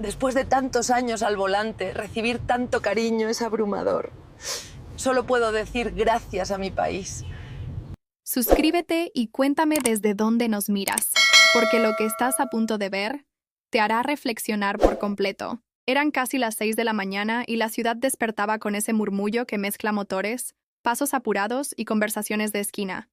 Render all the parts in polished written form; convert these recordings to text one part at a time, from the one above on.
Después de tantos años al volante, recibir tanto cariño es abrumador. Solo puedo decir gracias a mi país. Suscríbete y cuéntame desde dónde nos miras, porque lo que estás a punto de ver te hará reflexionar por completo. Eran casi las 6 de la mañana y la ciudad despertaba con ese murmullo que mezcla motores, pasos apurados y conversaciones de esquina.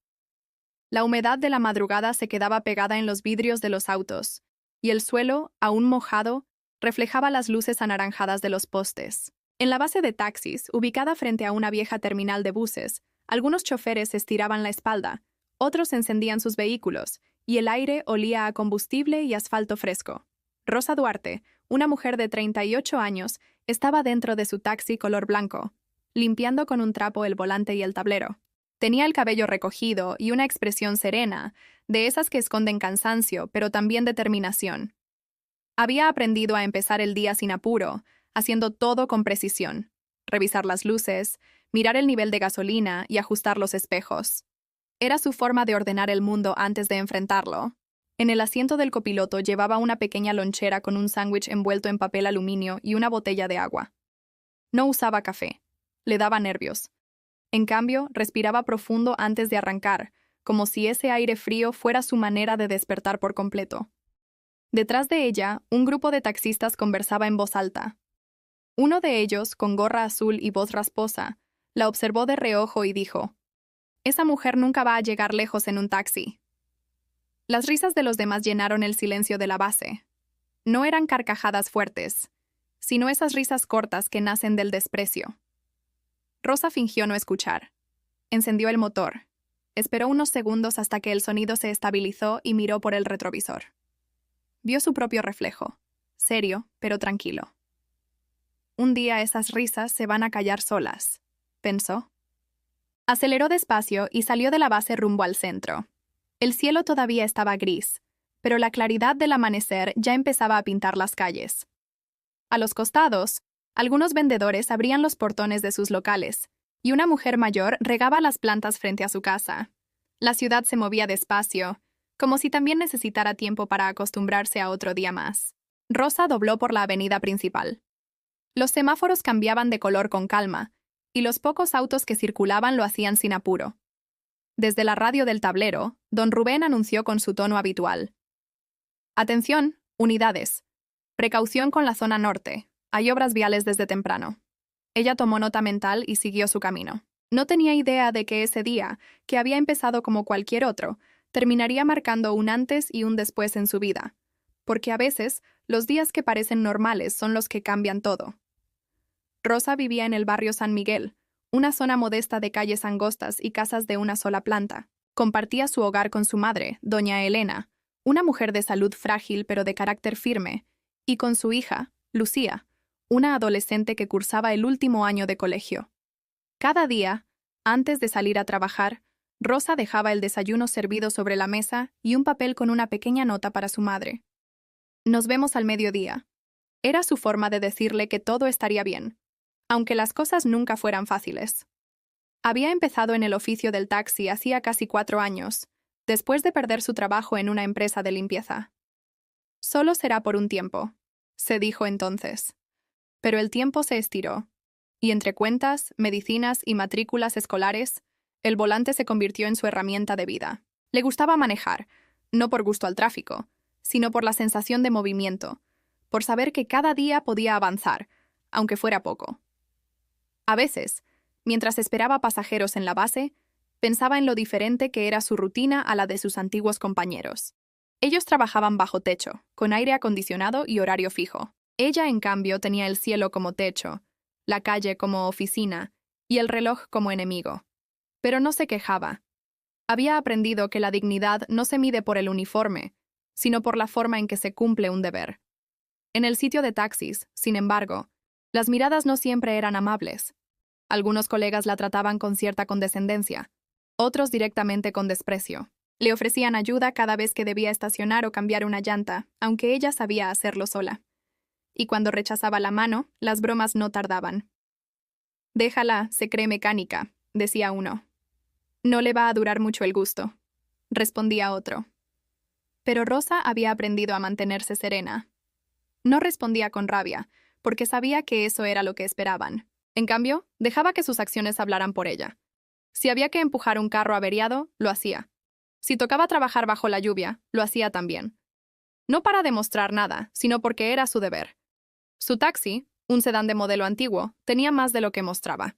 La humedad de la madrugada se quedaba pegada en los vidrios de los autos, y el suelo, aún mojado, reflejaba las luces anaranjadas de los postes. En la base de taxis, ubicada frente a una vieja terminal de buses, algunos choferes estiraban la espalda, otros encendían sus vehículos, y el aire olía a combustible y asfalto fresco. Rosa Duarte, una mujer de 38 años, estaba dentro de su taxi color blanco, limpiando con un trapo el volante y el tablero. Tenía el cabello recogido y una expresión serena, de esas que esconden cansancio, pero también determinación. Había aprendido a empezar el día sin apuro, haciendo todo con precisión. Revisar las luces, mirar el nivel de gasolina y ajustar los espejos. Era su forma de ordenar el mundo antes de enfrentarlo. En el asiento del copiloto llevaba una pequeña lonchera con un sándwich envuelto en papel aluminio y una botella de agua. No usaba café. Le daba nervios. En cambio, respiraba profundo antes de arrancar, como si ese aire frío fuera su manera de despertar por completo. Detrás de ella, un grupo de taxistas conversaba en voz alta. Uno de ellos, con gorra azul y voz rasposa, la observó de reojo y dijo: «Esa mujer nunca va a llegar lejos en un taxi». Las risas de los demás llenaron el silencio de la base. No eran carcajadas fuertes, sino esas risas cortas que nacen del desprecio. Rosa fingió no escuchar. Encendió el motor. Esperó unos segundos hasta que el sonido se estabilizó y miró por el retrovisor. Vio su propio reflejo, serio, pero tranquilo. Un día esas risas se van a callar solas, pensó. Aceleró despacio y salió de la base rumbo al centro. El cielo todavía estaba gris, pero la claridad del amanecer ya empezaba a pintar las calles. A los costados, algunos vendedores abrían los portones de sus locales, y una mujer mayor regaba las plantas frente a su casa. La ciudad se movía despacio, como si también necesitara tiempo para acostumbrarse a otro día más. Rosa dobló por la avenida principal. Los semáforos cambiaban de color con calma, y los pocos autos que circulaban lo hacían sin apuro. Desde la radio del tablero, don Rubén anunció con su tono habitual: «Atención, unidades. Precaución con la zona norte. Hay obras viales desde temprano». Ella tomó nota mental y siguió su camino. No tenía idea de que ese día, que había empezado como cualquier otro, terminaría marcando un antes y un después en su vida, porque a veces los días que parecen normales son los que cambian todo. Rosa vivía en el barrio San Miguel, una zona modesta de calles angostas y casas de una sola planta. Compartía su hogar con su madre, doña Elena, una mujer de salud frágil pero de carácter firme, y con su hija, Lucía, una adolescente que cursaba el último año de colegio. Cada día, antes de salir a trabajar, Rosa dejaba el desayuno servido sobre la mesa y un papel con una pequeña nota para su madre. «Nos vemos al mediodía». Era su forma de decirle que todo estaría bien, aunque las cosas nunca fueran fáciles. Había empezado en el oficio del taxi hacía casi 4 años, después de perder su trabajo en una empresa de limpieza. «Solo será por un tiempo», se dijo entonces. Pero el tiempo se estiró, y entre cuentas, medicinas y matrículas escolares, el volante se convirtió en su herramienta de vida. Le gustaba manejar, no por gusto al tráfico, sino por la sensación de movimiento, por saber que cada día podía avanzar, aunque fuera poco. A veces, mientras esperaba pasajeros en la base, pensaba en lo diferente que era su rutina a la de sus antiguos compañeros. Ellos trabajaban bajo techo, con aire acondicionado y horario fijo. Ella, en cambio, tenía el cielo como techo, la calle como oficina y el reloj como enemigo. Pero no se quejaba. Había aprendido que la dignidad no se mide por el uniforme, sino por la forma en que se cumple un deber. En el sitio de taxis, sin embargo, las miradas no siempre eran amables. Algunos colegas la trataban con cierta condescendencia, otros directamente con desprecio. Le ofrecían ayuda cada vez que debía estacionar o cambiar una llanta, aunque ella sabía hacerlo sola. Y cuando rechazaba la mano, las bromas no tardaban. «Déjala, se cree mecánica», decía uno. «No le va a durar mucho el gusto», respondía otro. Pero Rosa había aprendido a mantenerse serena. No respondía con rabia, porque sabía que eso era lo que esperaban. En cambio, dejaba que sus acciones hablaran por ella. Si había que empujar un carro averiado, lo hacía. Si tocaba trabajar bajo la lluvia, lo hacía también. No para demostrar nada, sino porque era su deber. Su taxi, un sedán de modelo antiguo, tenía más de lo que mostraba.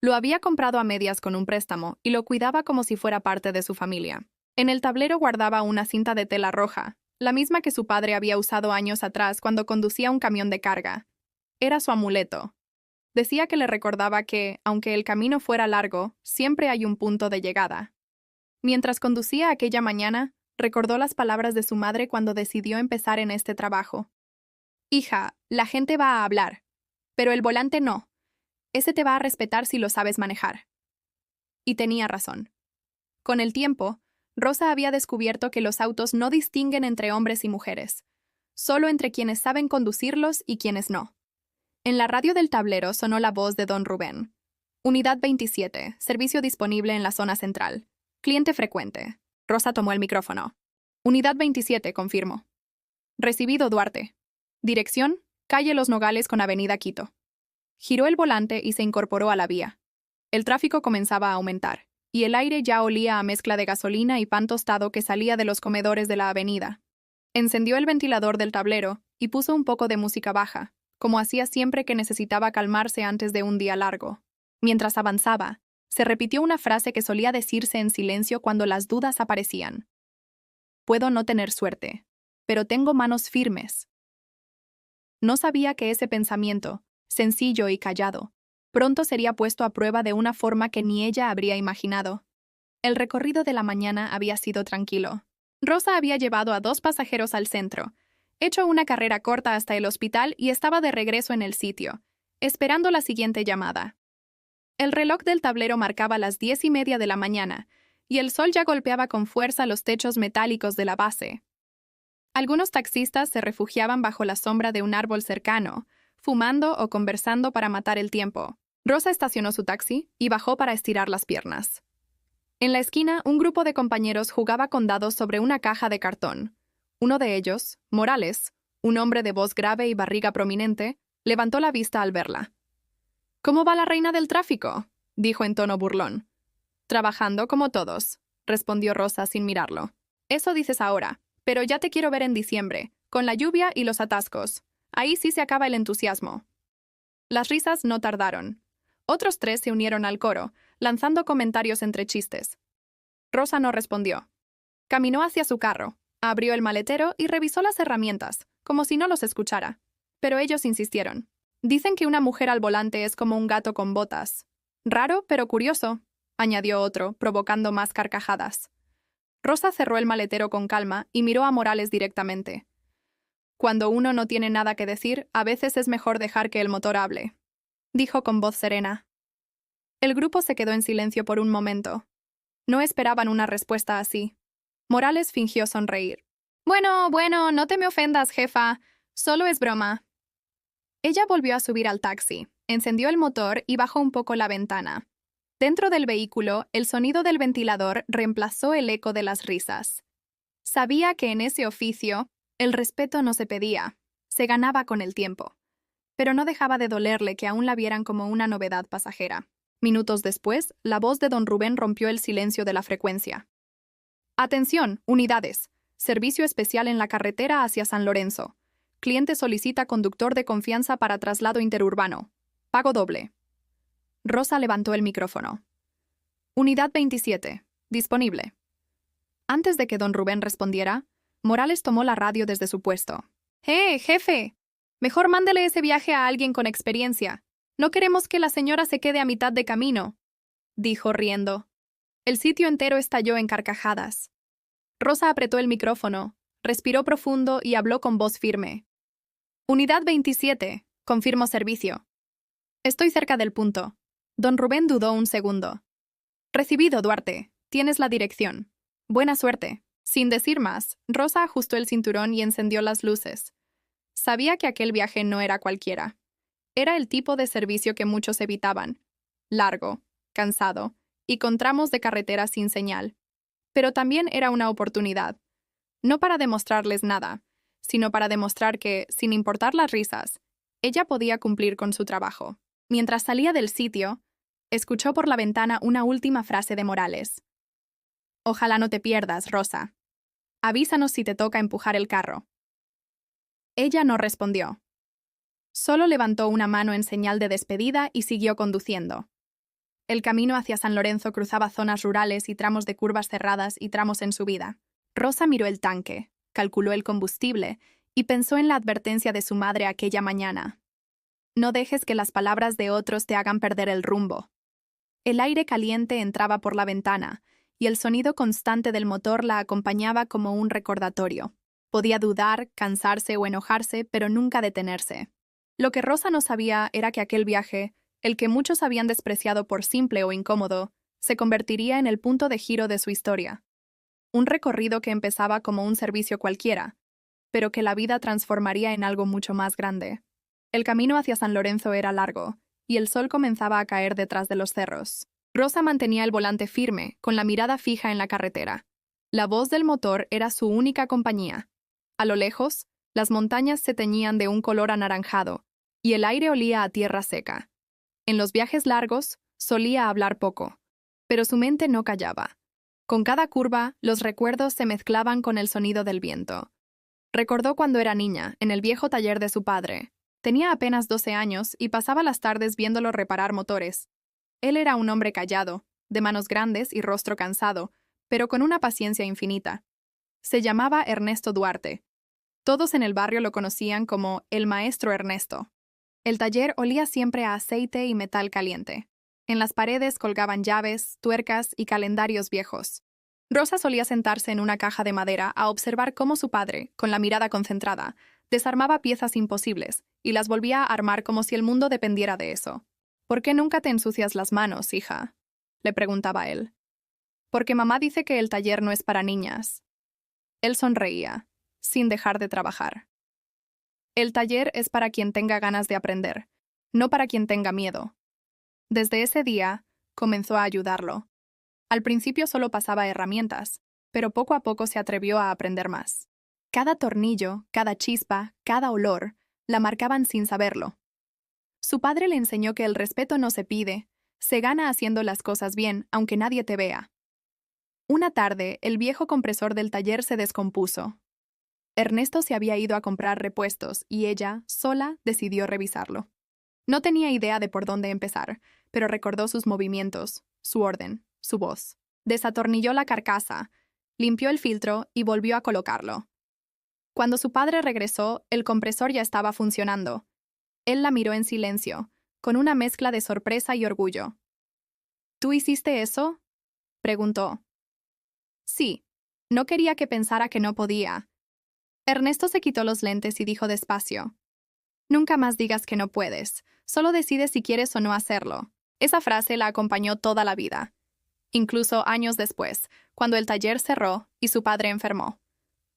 Lo había comprado a medias con un préstamo y lo cuidaba como si fuera parte de su familia. En el tablero guardaba una cinta de tela roja, la misma que su padre había usado años atrás cuando conducía un camión de carga. Era su amuleto. Decía que le recordaba que, aunque el camino fuera largo, siempre hay un punto de llegada. Mientras conducía aquella mañana, recordó las palabras de su madre cuando decidió empezar en este trabajo. Hija, la gente va a hablar, pero el volante no. Ese te va a respetar si lo sabes manejar. Y tenía razón. Con el tiempo, Rosa había descubierto que los autos no distinguen entre hombres y mujeres, solo entre quienes saben conducirlos y quienes no. En la radio del tablero sonó la voz de don Rubén. Unidad 27, servicio disponible en la zona central. Cliente frecuente. Rosa tomó el micrófono. Unidad 27, confirmo. Recibido, Duarte. Dirección, calle Los Nogales con avenida Quito. Giró el volante y se incorporó a la vía. El tráfico comenzaba a aumentar, y el aire ya olía a mezcla de gasolina y pan tostado que salía de los comedores de la avenida. Encendió el ventilador del tablero y puso un poco de música baja, como hacía siempre que necesitaba calmarse antes de un día largo. Mientras avanzaba, se repitió una frase que solía decirse en silencio cuando las dudas aparecían. Puedo no tener suerte, pero tengo manos firmes. No sabía que ese pensamiento, sencillo y callado, pronto sería puesto a prueba de una forma que ni ella habría imaginado. El recorrido de la mañana había sido tranquilo. Rosa había llevado a 2 pasajeros al centro, hecho una carrera corta hasta el hospital y estaba de regreso en el sitio, esperando la siguiente llamada. El reloj del tablero marcaba las 10:30 de la mañana, y el sol ya golpeaba con fuerza los techos metálicos de la base. Algunos taxistas se refugiaban bajo la sombra de un árbol cercano, fumando o conversando para matar el tiempo. Rosa estacionó su taxi y bajó para estirar las piernas. En la esquina, un grupo de compañeros jugaba con dados sobre una caja de cartón. Uno de ellos, Morales, un hombre de voz grave y barriga prominente, levantó la vista al verla. «¿Cómo va la reina del tráfico?», dijo en tono burlón. «Trabajando como todos», respondió Rosa sin mirarlo. «Eso dices ahora, pero ya te quiero ver en diciembre, con la lluvia y los atascos. Ahí sí se acaba el entusiasmo». Las risas no tardaron. Otros 3 se unieron al coro, lanzando comentarios entre chistes. Rosa no respondió. Caminó hacia su carro, abrió el maletero y revisó las herramientas, como si no los escuchara. Pero ellos insistieron. «Dicen que una mujer al volante es como un gato con botas». «Raro, pero curioso», añadió otro, provocando más carcajadas. Rosa cerró el maletero con calma y miró a Morales directamente. «Cuando uno no tiene nada que decir, a veces es mejor dejar que el motor hable», dijo con voz serena. El grupo se quedó en silencio por un momento. No esperaban una respuesta así. Morales fingió sonreír. Bueno, no te me ofendas, jefa. Solo es broma». Ella volvió a subir al taxi, encendió el motor y bajó un poco la ventana. Dentro del vehículo, el sonido del ventilador reemplazó el eco de las risas. Sabía que en ese oficio, el respeto no se pedía, se ganaba con el tiempo. Pero no dejaba de dolerle que aún la vieran como una novedad pasajera. Minutos después, la voz de don Rubén rompió el silencio de la frecuencia. «Atención, unidades. Servicio especial en la carretera hacia San Lorenzo. Cliente solicita conductor de confianza para traslado interurbano. Pago doble». Rosa levantó el micrófono. «Unidad 27. Disponible». Antes de que don Rubén respondiera, Morales tomó la radio desde su puesto. Jefe! Mejor mándele ese viaje a alguien con experiencia. No queremos que la señora se quede a mitad de camino», dijo riendo. El sitio entero estalló en carcajadas. Rosa apretó el micrófono, respiró profundo y habló con voz firme. «Unidad 27. Confirmo servicio». «Estoy cerca del punto». Don Rubén dudó un segundo. «Recibido, Duarte. Tienes la dirección. Buena suerte». Sin decir más, Rosa ajustó el cinturón y encendió las luces. Sabía que aquel viaje no era cualquiera. Era el tipo de servicio que muchos evitaban. Largo, cansado, y con tramos de carretera sin señal. Pero también era una oportunidad. No para demostrarles nada, sino para demostrar que, sin importar las risas, ella podía cumplir con su trabajo. Mientras salía del sitio, escuchó por la ventana una última frase de Morales. «Ojalá no te pierdas, Rosa. Avísanos si te toca empujar el carro». Ella no respondió. Solo levantó una mano en señal de despedida y siguió conduciendo. El camino hacia San Lorenzo cruzaba zonas rurales y tramos de curvas cerradas y tramos en subida. Rosa miró el tanque, calculó el combustible y pensó en la advertencia de su madre aquella mañana. No dejes que las palabras de otros te hagan perder el rumbo. El aire caliente entraba por la ventana y el sonido constante del motor la acompañaba como un recordatorio. Podía dudar, cansarse o enojarse, pero nunca detenerse. Lo que Rosa no sabía era que aquel viaje, el que muchos habían despreciado por simple o incómodo, se convertiría en el punto de giro de su historia. Un recorrido que empezaba como un servicio cualquiera, pero que la vida transformaría en algo mucho más grande. El camino hacia San Lorenzo era largo, y el sol comenzaba a caer detrás de los cerros. Rosa mantenía el volante firme, con la mirada fija en la carretera. La voz del motor era su única compañía. A lo lejos, las montañas se teñían de un color anaranjado, y el aire olía a tierra seca. En los viajes largos, solía hablar poco, pero su mente no callaba. Con cada curva, los recuerdos se mezclaban con el sonido del viento. Recordó cuando era niña, en el viejo taller de su padre. Tenía apenas 12 años y pasaba las tardes viéndolo reparar motores. Él era un hombre callado, de manos grandes y rostro cansado, pero con una paciencia infinita. Se llamaba Ernesto Duarte. Todos en el barrio lo conocían como el maestro Ernesto. El taller olía siempre a aceite y metal caliente. En las paredes colgaban llaves, tuercas y calendarios viejos. Rosa solía sentarse en una caja de madera a observar cómo su padre, con la mirada concentrada, desarmaba piezas imposibles y las volvía a armar como si el mundo dependiera de eso. «¿Por qué nunca te ensucias las manos, hija?», le preguntaba él. «Porque mamá dice que el taller no es para niñas». Él sonreía, sin dejar de trabajar. «El taller es para quien tenga ganas de aprender, no para quien tenga miedo». Desde ese día, comenzó a ayudarlo. Al principio solo pasaba herramientas, pero poco a poco se atrevió a aprender más. Cada tornillo, cada chispa, cada olor, la marcaban sin saberlo. Su padre le enseñó que el respeto no se pide, se gana haciendo las cosas bien, aunque nadie te vea. Una tarde, el viejo compresor del taller se descompuso. Ernesto se había ido a comprar repuestos y ella, sola, decidió revisarlo. No tenía idea de por dónde empezar, pero recordó sus movimientos, su orden, su voz. Desatornilló la carcasa, limpió el filtro y volvió a colocarlo. Cuando su padre regresó, el compresor ya estaba funcionando. Él la miró en silencio, con una mezcla de sorpresa y orgullo. «¿Tú hiciste eso?», preguntó. «Sí. No quería que pensara que no podía». Ernesto se quitó los lentes y dijo despacio. «Nunca más digas que no puedes. Solo decides si quieres o no hacerlo». Esa frase la acompañó toda la vida. Incluso años después, cuando el taller cerró y su padre enfermó.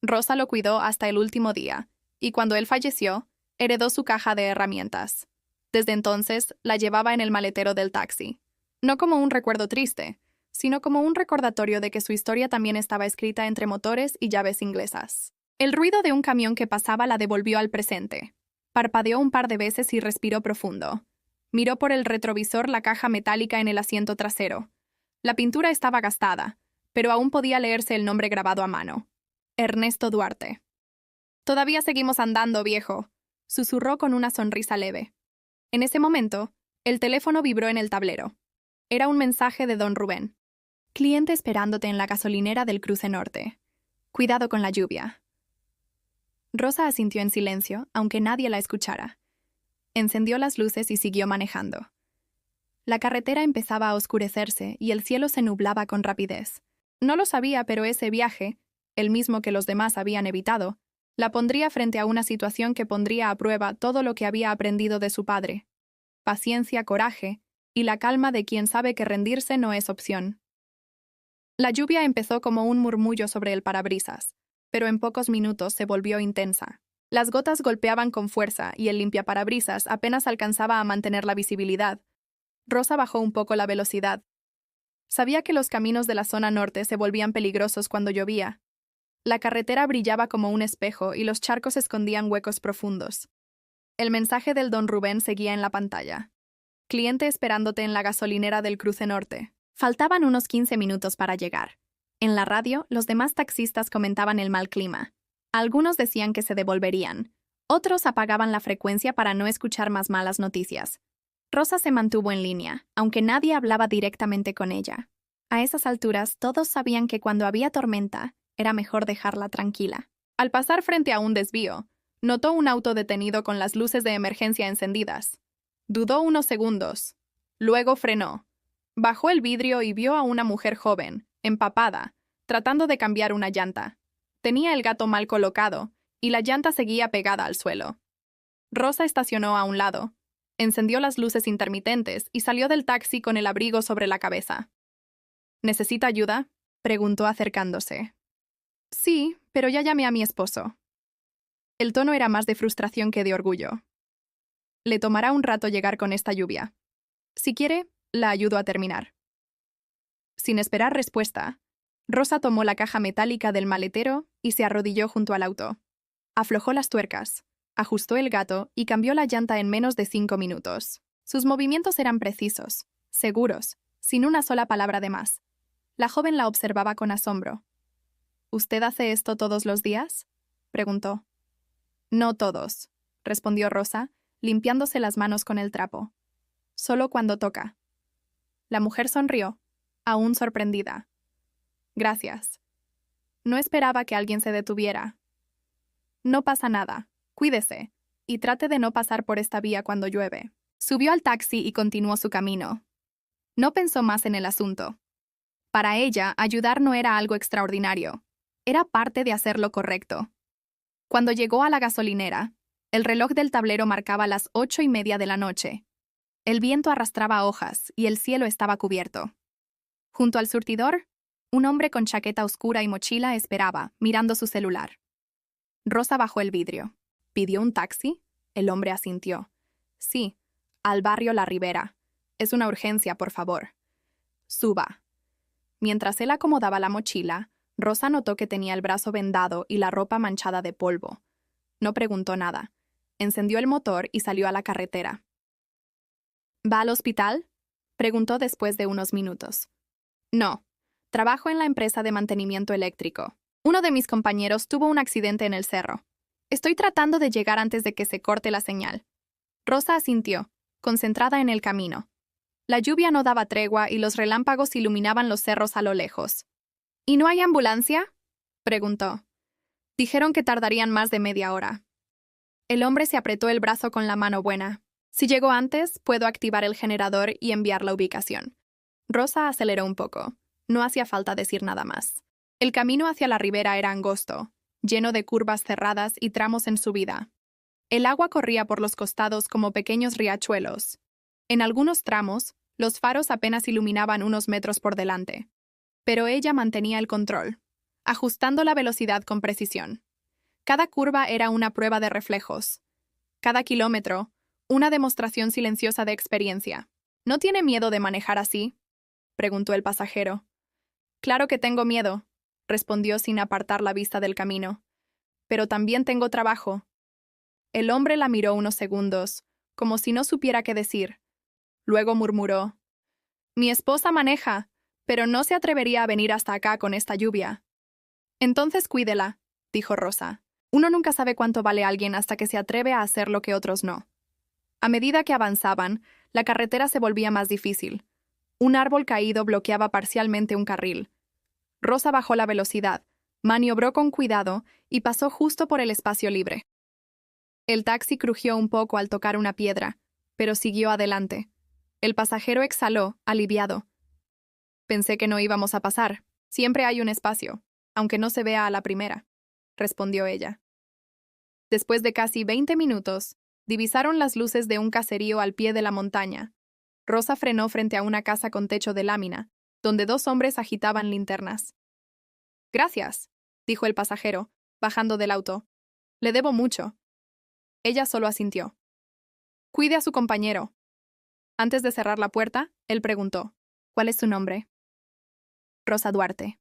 Rosa lo cuidó hasta el último día, y cuando él falleció, heredó su caja de herramientas. Desde entonces, la llevaba en el maletero del taxi. No como un recuerdo triste, sino como un recordatorio de que su historia también estaba escrita entre motores y llaves inglesas. El ruido de un camión que pasaba la devolvió al presente. Parpadeó un par de veces y respiró profundo. Miró por el retrovisor la caja metálica en el asiento trasero. La pintura estaba gastada, pero aún podía leerse el nombre grabado a mano. Ernesto Duarte. «Todavía seguimos andando, viejo», susurró con una sonrisa leve. En ese momento, el teléfono vibró en el tablero. Era un mensaje de don Rubén. «Cliente esperándote en la gasolinera del Cruce Norte. Cuidado con la lluvia». Rosa asintió en silencio, aunque nadie la escuchara. Encendió las luces y siguió manejando. La carretera empezaba a oscurecerse y el cielo se nublaba con rapidez. No lo sabía, pero ese viaje, el mismo que los demás habían evitado, la pondría frente a una situación que pondría a prueba todo lo que había aprendido de su padre. Paciencia, coraje y la calma de quien sabe que rendirse no es opción. La lluvia empezó como un murmullo sobre el parabrisas, pero en pocos minutos se volvió intensa. Las gotas golpeaban con fuerza y el limpiaparabrisas apenas alcanzaba a mantener la visibilidad. Rosa bajó un poco la velocidad. Sabía que los caminos de la zona norte se volvían peligrosos cuando llovía. La carretera brillaba como un espejo y los charcos escondían huecos profundos. El mensaje del don Rubén seguía en la pantalla. Cliente esperándote en la gasolinera del Cruce Norte. Faltaban unos 15 minutos para llegar. En la radio, los demás taxistas comentaban el mal clima. Algunos decían que se devolverían. Otros apagaban la frecuencia para no escuchar más malas noticias. Rosa se mantuvo en línea, aunque nadie hablaba directamente con ella. A esas alturas, todos sabían que cuando había tormenta, era mejor dejarla tranquila. Al pasar frente a un desvío, notó un auto detenido con las luces de emergencia encendidas. Dudó unos segundos. Luego frenó. Bajó el vidrio y vio a una mujer joven, empapada, tratando de cambiar una llanta. Tenía el gato mal colocado, y la llanta seguía pegada al suelo. Rosa estacionó a un lado, encendió las luces intermitentes y salió del taxi con el abrigo sobre la cabeza. ¿Necesita ayuda?, preguntó acercándose. Sí, pero ya llamé a mi esposo. El tono era más de frustración que de orgullo. Le tomará un rato llegar con esta lluvia. Si quiere, la ayudo a terminar. Sin esperar respuesta, Rosa tomó la caja metálica del maletero y se arrodilló junto al auto. Aflojó las tuercas, ajustó el gato y cambió la llanta en menos de 5 minutos. Sus movimientos eran precisos, seguros, sin una sola palabra de más. La joven la observaba con asombro. ¿Usted hace esto todos los días?, preguntó. No todos, respondió Rosa, limpiándose las manos con el trapo. Solo cuando toca. La mujer sonrió, aún sorprendida. Gracias. No esperaba que alguien se detuviera. No pasa nada. Cuídese. Y trate de no pasar por esta vía cuando llueve. Subió al taxi y continuó su camino. No pensó más en el asunto. Para ella, ayudar no era algo extraordinario. Era parte de hacer lo correcto. Cuando llegó a la gasolinera, el reloj del tablero marcaba las 8:30 de la noche. El viento arrastraba hojas y el cielo estaba cubierto. Junto al surtidor, un hombre con chaqueta oscura y mochila esperaba, mirando su celular. Rosa bajó el vidrio. ¿Pidió un taxi? El hombre asintió. Sí, al barrio La Ribera. Es una urgencia, por favor. Suba. Mientras él acomodaba la mochila, Rosa notó que tenía el brazo vendado y la ropa manchada de polvo. No preguntó nada. Encendió el motor y salió a la carretera. ¿Va al hospital?, preguntó después de unos minutos. No. Trabajo en la empresa de mantenimiento eléctrico. Uno de mis compañeros tuvo un accidente en el cerro. Estoy tratando de llegar antes de que se corte la señal. Rosa asintió, concentrada en el camino. La lluvia no daba tregua y los relámpagos iluminaban los cerros a lo lejos. ¿Y no hay ambulancia?, preguntó. Dijeron que tardarían más de media hora. El hombre se apretó el brazo con la mano buena. Si llego antes, puedo activar el generador y enviar la ubicación. Rosa aceleró un poco. No hacía falta decir nada más. El camino hacia la ribera era angosto, lleno de curvas cerradas y tramos en subida. El agua corría por los costados como pequeños riachuelos. En algunos tramos, los faros apenas iluminaban unos metros por delante. Pero ella mantenía el control, ajustando la velocidad con precisión. Cada curva era una prueba de reflejos. Cada kilómetro, una demostración silenciosa de experiencia. ¿No tiene miedo de manejar así?, preguntó el pasajero. Claro que tengo miedo, respondió sin apartar la vista del camino. Pero también tengo trabajo. El hombre la miró unos segundos, como si no supiera qué decir. Luego murmuró. Mi esposa maneja, pero no se atrevería a venir hasta acá con esta lluvia. Entonces cuídela, dijo Rosa. Uno nunca sabe cuánto vale alguien hasta que se atreve a hacer lo que otros no. A medida que avanzaban, la carretera se volvía más difícil. Un árbol caído bloqueaba parcialmente un carril. Rosa bajó la velocidad, maniobró con cuidado y pasó justo por el espacio libre. El taxi crujió un poco al tocar una piedra, pero siguió adelante. El pasajero exhaló, aliviado. Pensé que no íbamos a pasar. Siempre hay un espacio, aunque no se vea a la primera, respondió ella. Después de casi 20 minutos, divisaron las luces de un caserío al pie de la montaña. Rosa frenó frente a una casa con techo de lámina, donde 2 hombres agitaban linternas. Gracias, dijo el pasajero, bajando del auto. Le debo mucho. Ella solo asintió. Cuide a su compañero. Antes de cerrar la puerta, él preguntó, ¿cuál es su nombre? Rosa Duarte.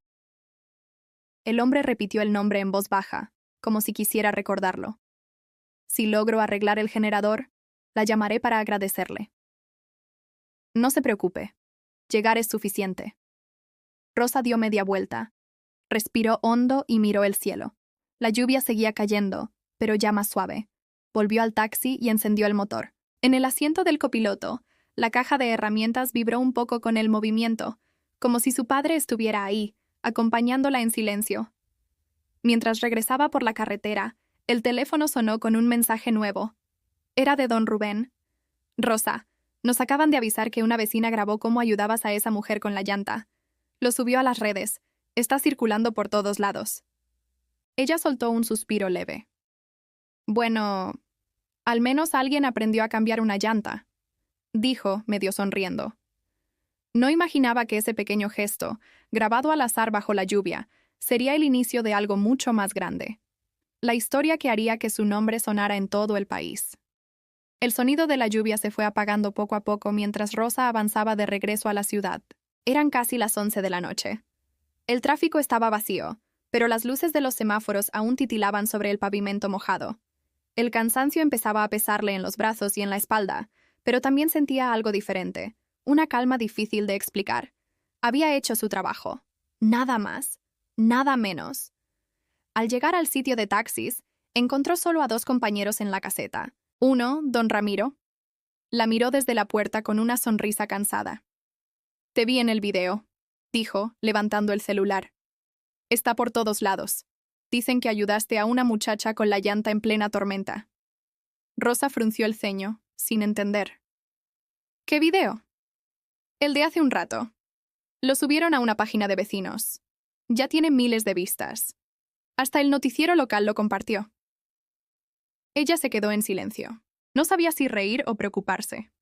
El hombre repitió el nombre en voz baja, como si quisiera recordarlo. Si logro arreglar el generador, la llamaré para agradecerle. No se preocupe. Llegar es suficiente. Rosa dio media vuelta. Respiró hondo y miró el cielo. La lluvia seguía cayendo, pero ya más suave. Volvió al taxi y encendió el motor. En el asiento del copiloto, la caja de herramientas vibró un poco con el movimiento, como si su padre estuviera ahí, acompañándola en silencio. Mientras regresaba por la carretera, el teléfono sonó con un mensaje nuevo. Era de don Rubén. Rosa, nos acaban de avisar que una vecina grabó cómo ayudabas a esa mujer con la llanta. Lo subió a las redes. Está circulando por todos lados. Ella soltó un suspiro leve. Bueno, al menos alguien aprendió a cambiar una llanta, dijo, medio sonriendo. No imaginaba que ese pequeño gesto, grabado al azar bajo la lluvia, sería el inicio de algo mucho más grande. La historia que haría que su nombre sonara en todo el país. El sonido de la lluvia se fue apagando poco a poco mientras Rosa avanzaba de regreso a la ciudad. Eran casi las 11 de la noche. El tráfico estaba vacío, pero las luces de los semáforos aún titilaban sobre el pavimento mojado. El cansancio empezaba a pesarle en los brazos y en la espalda, pero también sentía algo diferente, una calma difícil de explicar. Había hecho su trabajo. Nada más, nada menos. Al llegar al sitio de taxis, encontró solo a 2 compañeros en la caseta. Uno, don Ramiro. La miró desde la puerta con una sonrisa cansada. «Te vi en el video», dijo, levantando el celular. «Está por todos lados. Dicen que ayudaste a una muchacha con la llanta en plena tormenta». Rosa frunció el ceño, sin entender. «¿Qué video?» «El de hace un rato. Lo subieron a una página de vecinos. Ya tiene miles de vistas. Hasta el noticiero local lo compartió». Ella se quedó en silencio. No sabía si reír o preocuparse.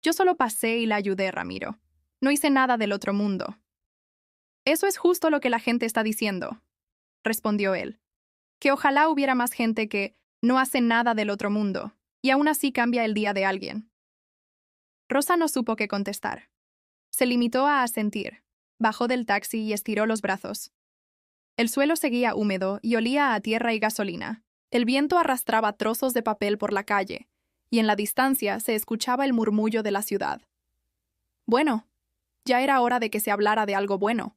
«Yo solo pasé y la ayudé, Ramiro. No hice nada del otro mundo». «Eso es justo lo que la gente está diciendo», respondió él. «Que ojalá hubiera más gente que no hace nada del otro mundo, y aún así cambia el día de alguien». Rosa no supo qué contestar. Se limitó a asentir, bajó del taxi y estiró los brazos. El suelo seguía húmedo y olía a tierra y gasolina. El viento arrastraba trozos de papel por la calle, y en la distancia se escuchaba el murmullo de la ciudad. «Bueno, ya era hora de que se hablara de algo bueno»,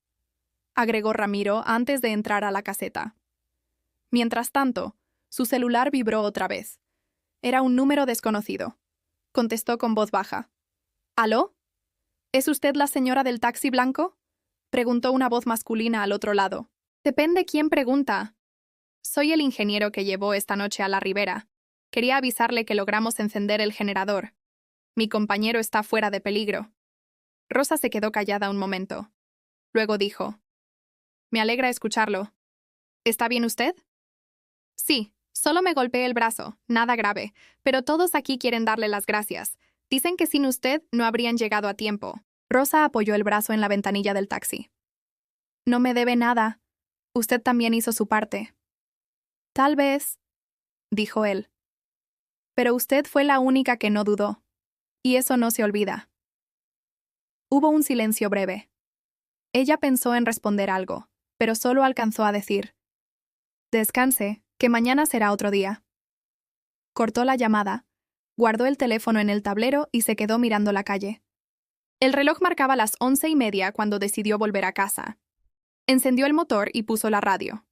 agregó Ramiro antes de entrar a la caseta. Mientras tanto, su celular vibró otra vez. Era un número desconocido. Contestó con voz baja. «¿Aló? ¿Es usted la señora del taxi blanco?», preguntó una voz masculina al otro lado. «Depende quién pregunta». «Soy el ingeniero que llevó esta noche a la ribera. Quería avisarle que logramos encender el generador. Mi compañero está fuera de peligro». Rosa se quedó callada un momento. Luego dijo: «Me alegra escucharlo. ¿Está bien usted?» «Sí, solo me golpeé el brazo, nada grave, pero todos aquí quieren darle las gracias. Dicen que sin usted no habrían llegado a tiempo». Rosa apoyó el brazo en la ventanilla del taxi. «No me debe nada. Usted también hizo su parte». «Tal vez», dijo él. «Pero usted fue la única que no dudó. Y eso no se olvida». Hubo un silencio breve. Ella pensó en responder algo, pero solo alcanzó a decir: «Descanse, que mañana será otro día». Cortó la llamada, guardó el teléfono en el tablero y se quedó mirando la calle. El reloj marcaba las 11:30 cuando decidió volver a casa. Encendió el motor y puso la radio.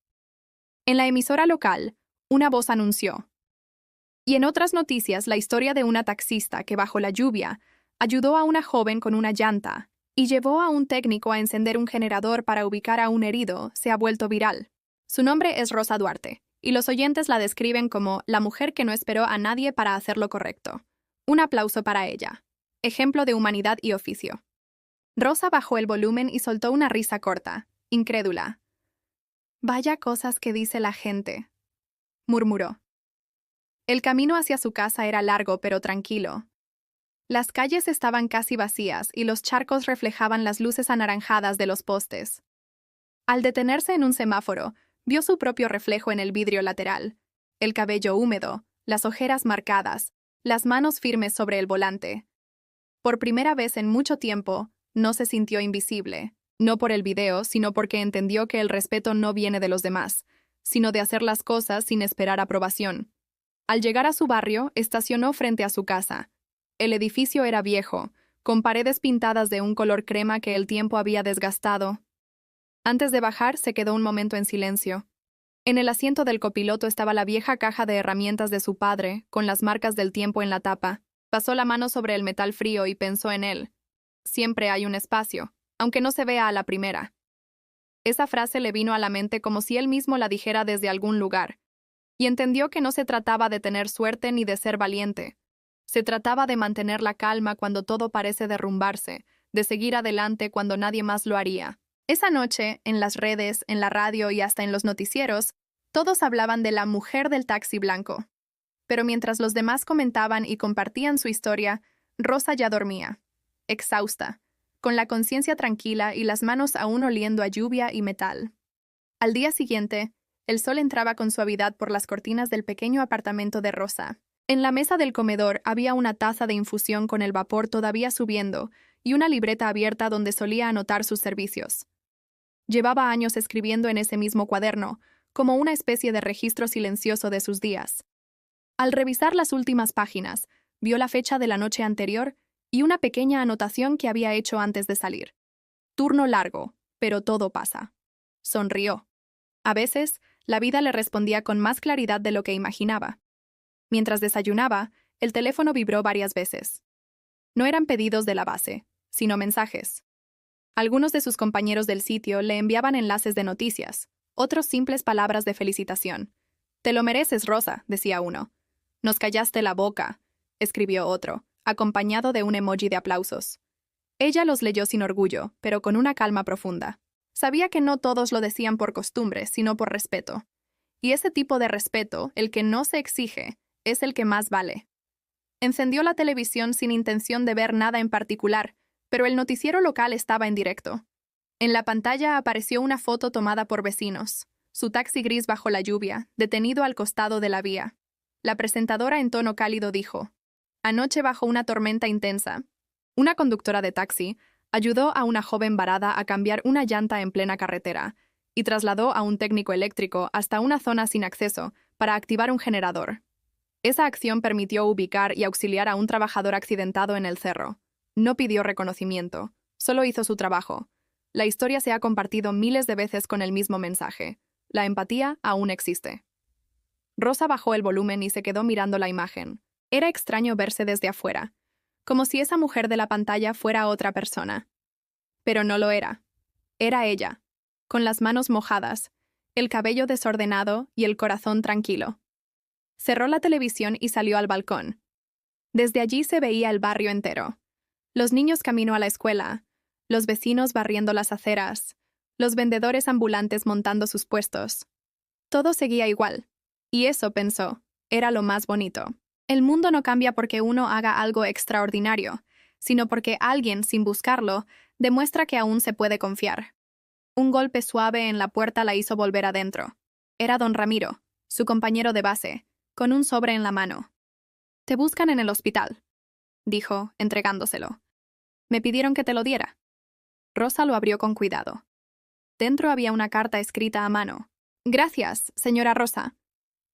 En la emisora local, una voz anunció. Y en otras noticias, la historia de una taxista que bajo la lluvia ayudó a una joven con una llanta y llevó a un técnico a encender un generador para ubicar a un herido se ha vuelto viral. Su nombre es Rosa Duarte, y los oyentes la describen como la mujer que no esperó a nadie para hacer lo correcto. Un aplauso para ella. Ejemplo de humanidad y oficio. Rosa bajó el volumen y soltó una risa corta, incrédula. «Vaya cosas que dice la gente», murmuró. El camino hacia su casa era largo pero tranquilo. Las calles estaban casi vacías y los charcos reflejaban las luces anaranjadas de los postes. Al detenerse en un semáforo, vio su propio reflejo en el vidrio lateral, el cabello húmedo, las ojeras marcadas, las manos firmes sobre el volante. Por primera vez en mucho tiempo, no se sintió invisible. No por el video, sino porque entendió que el respeto no viene de los demás, sino de hacer las cosas sin esperar aprobación. Al llegar a su barrio, estacionó frente a su casa. El edificio era viejo, con paredes pintadas de un color crema que el tiempo había desgastado. Antes de bajar, se quedó un momento en silencio. En el asiento del copiloto estaba la vieja caja de herramientas de su padre, con las marcas del tiempo en la tapa. Pasó la mano sobre el metal frío y pensó en él. Siempre hay un espacio, aunque no se vea a la primera. Esa frase le vino a la mente como si él mismo la dijera desde algún lugar, y entendió que no se trataba de tener suerte ni de ser valiente. Se trataba de mantener la calma cuando todo parece derrumbarse, de seguir adelante cuando nadie más lo haría. Esa noche, en las redes, en la radio y hasta en los noticieros, todos hablaban de la mujer del taxi blanco. Pero mientras los demás comentaban y compartían su historia, Rosa ya dormía, exhausta, con la conciencia tranquila y las manos aún oliendo a lluvia y metal. Al día siguiente, el sol entraba con suavidad por las cortinas del pequeño apartamento de Rosa. En la mesa del comedor había una taza de infusión con el vapor todavía subiendo y una libreta abierta donde solía anotar sus servicios. Llevaba años escribiendo en ese mismo cuaderno, como una especie de registro silencioso de sus días. Al revisar las últimas páginas, vio la fecha de la noche anterior y una pequeña anotación que había hecho antes de salir. Turno largo, pero todo pasa. Sonrió. A veces, la vida le respondía con más claridad de lo que imaginaba. Mientras desayunaba, el teléfono vibró varias veces. No eran pedidos de la base, sino mensajes. Algunos de sus compañeros del sitio le enviaban enlaces de noticias, otros simples palabras de felicitación. «Te lo mereces, Rosa», decía uno. «Nos callaste la boca», escribió otro, acompañado de un emoji de aplausos. Ella los leyó sin orgullo, pero con una calma profunda. Sabía que no todos lo decían por costumbre, sino por respeto. Y ese tipo de respeto, el que no se exige, es el que más vale. Encendió la televisión sin intención de ver nada en particular, pero el noticiero local estaba en directo. En la pantalla apareció una foto tomada por vecinos, su taxi gris bajo la lluvia, detenido al costado de la vía. La presentadora en tono cálido dijo: «Anoche bajo una tormenta intensa, una conductora de taxi ayudó a una joven varada a cambiar una llanta en plena carretera y trasladó a un técnico eléctrico hasta una zona sin acceso para activar un generador. Esa acción permitió ubicar y auxiliar a un trabajador accidentado en el cerro. No pidió reconocimiento, solo hizo su trabajo. La historia se ha compartido miles de veces con el mismo mensaje. La empatía aún existe». Rosa bajó el volumen y se quedó mirando la imagen. Era extraño verse desde afuera, como si esa mujer de la pantalla fuera otra persona. Pero no lo era. Era ella, con las manos mojadas, el cabello desordenado y el corazón tranquilo. Cerró la televisión y salió al balcón. Desde allí se veía el barrio entero. Los niños camino a la escuela, los vecinos barriendo las aceras, los vendedores ambulantes montando sus puestos. Todo seguía igual. Y eso, pensó, era lo más bonito. El mundo no cambia porque uno haga algo extraordinario, sino porque alguien, sin buscarlo, demuestra que aún se puede confiar. Un golpe suave en la puerta la hizo volver adentro. Era don Ramiro, su compañero de base, con un sobre en la mano. «Te buscan en el hospital», dijo, entregándoselo. «Me pidieron que te lo diera». Rosa lo abrió con cuidado. Dentro había una carta escrita a mano. «Gracias, señora Rosa.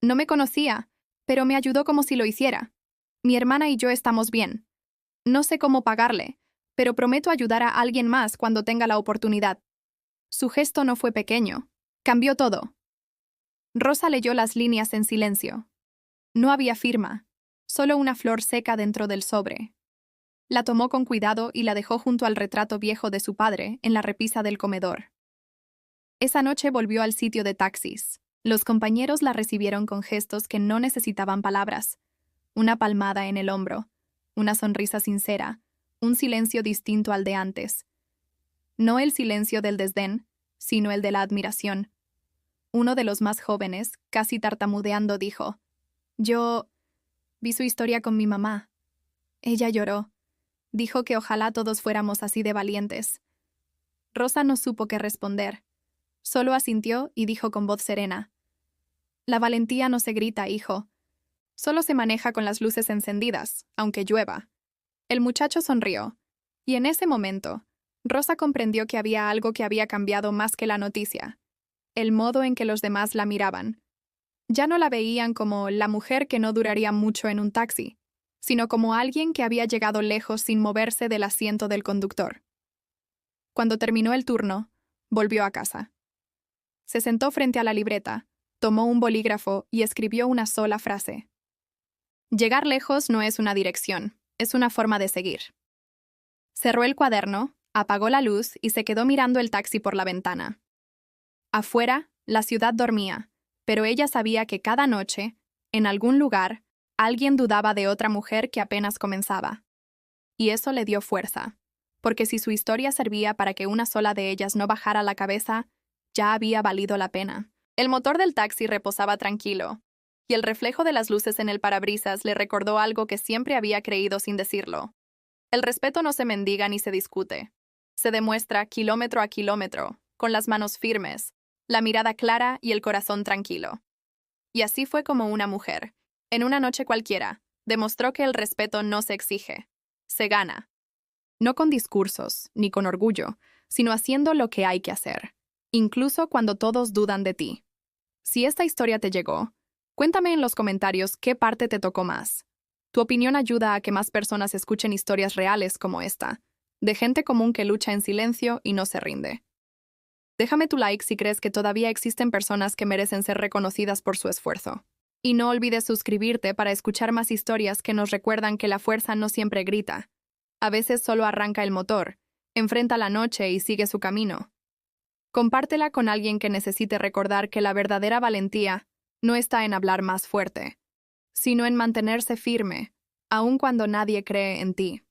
No me conocía, pero me ayudó como si lo hiciera. Mi hermana y yo estamos bien. No sé cómo pagarle, pero prometo ayudar a alguien más cuando tenga la oportunidad». Su gesto no fue pequeño. Cambió todo. Rosa leyó las líneas en silencio. No había firma, solo una flor seca dentro del sobre. La tomó con cuidado y la dejó junto al retrato viejo de su padre en la repisa del comedor. Esa noche volvió al sitio de taxis. Los compañeros la recibieron con gestos que no necesitaban palabras. Una palmada en el hombro, una sonrisa sincera, un silencio distinto al de antes. No el silencio del desdén, sino el de la admiración. Uno de los más jóvenes, casi tartamudeando, dijo: «Yo vi su historia con mi mamá. Ella lloró. Dijo que ojalá todos fuéramos así de valientes». Rosa no supo qué responder. Solo asintió y dijo con voz serena: «La valentía no se grita, hijo. Solo se maneja con las luces encendidas, aunque llueva». El muchacho sonrió, y en ese momento, Rosa comprendió que había algo que había cambiado más que la noticia: el modo en que los demás la miraban. Ya no la veían como la mujer que no duraría mucho en un taxi, sino como alguien que había llegado lejos sin moverse del asiento del conductor. Cuando terminó el turno, volvió a casa. Se sentó frente a la libreta, tomó un bolígrafo y escribió una sola frase. Llegar lejos no es una dirección, es una forma de seguir. Cerró el cuaderno, apagó la luz y se quedó mirando el taxi por la ventana. Afuera, la ciudad dormía, pero ella sabía que cada noche, en algún lugar, alguien dudaba de otra mujer que apenas comenzaba. Y eso le dio fuerza, porque si su historia servía para que una sola de ellas no bajara la cabeza, ya había valido la pena. El motor del taxi reposaba tranquilo, y el reflejo de las luces en el parabrisas le recordó algo que siempre había creído sin decirlo. El respeto no se mendiga ni se discute. Se demuestra kilómetro a kilómetro, con las manos firmes, la mirada clara y el corazón tranquilo. Y así fue como una mujer, en una noche cualquiera, demostró que el respeto no se exige, se gana. No con discursos, ni con orgullo, sino haciendo lo que hay que hacer, incluso cuando todos dudan de ti. Si esta historia te llegó, cuéntame en los comentarios qué parte te tocó más. Tu opinión ayuda a que más personas escuchen historias reales como esta, de gente común que lucha en silencio y no se rinde. Déjame tu like si crees que todavía existen personas que merecen ser reconocidas por su esfuerzo. Y no olvides suscribirte para escuchar más historias que nos recuerdan que la fuerza no siempre grita. A veces solo arranca el motor, enfrenta la noche y sigue su camino. Compártela con alguien que necesite recordar que la verdadera valentía no está en hablar más fuerte, sino en mantenerse firme, aun cuando nadie cree en ti.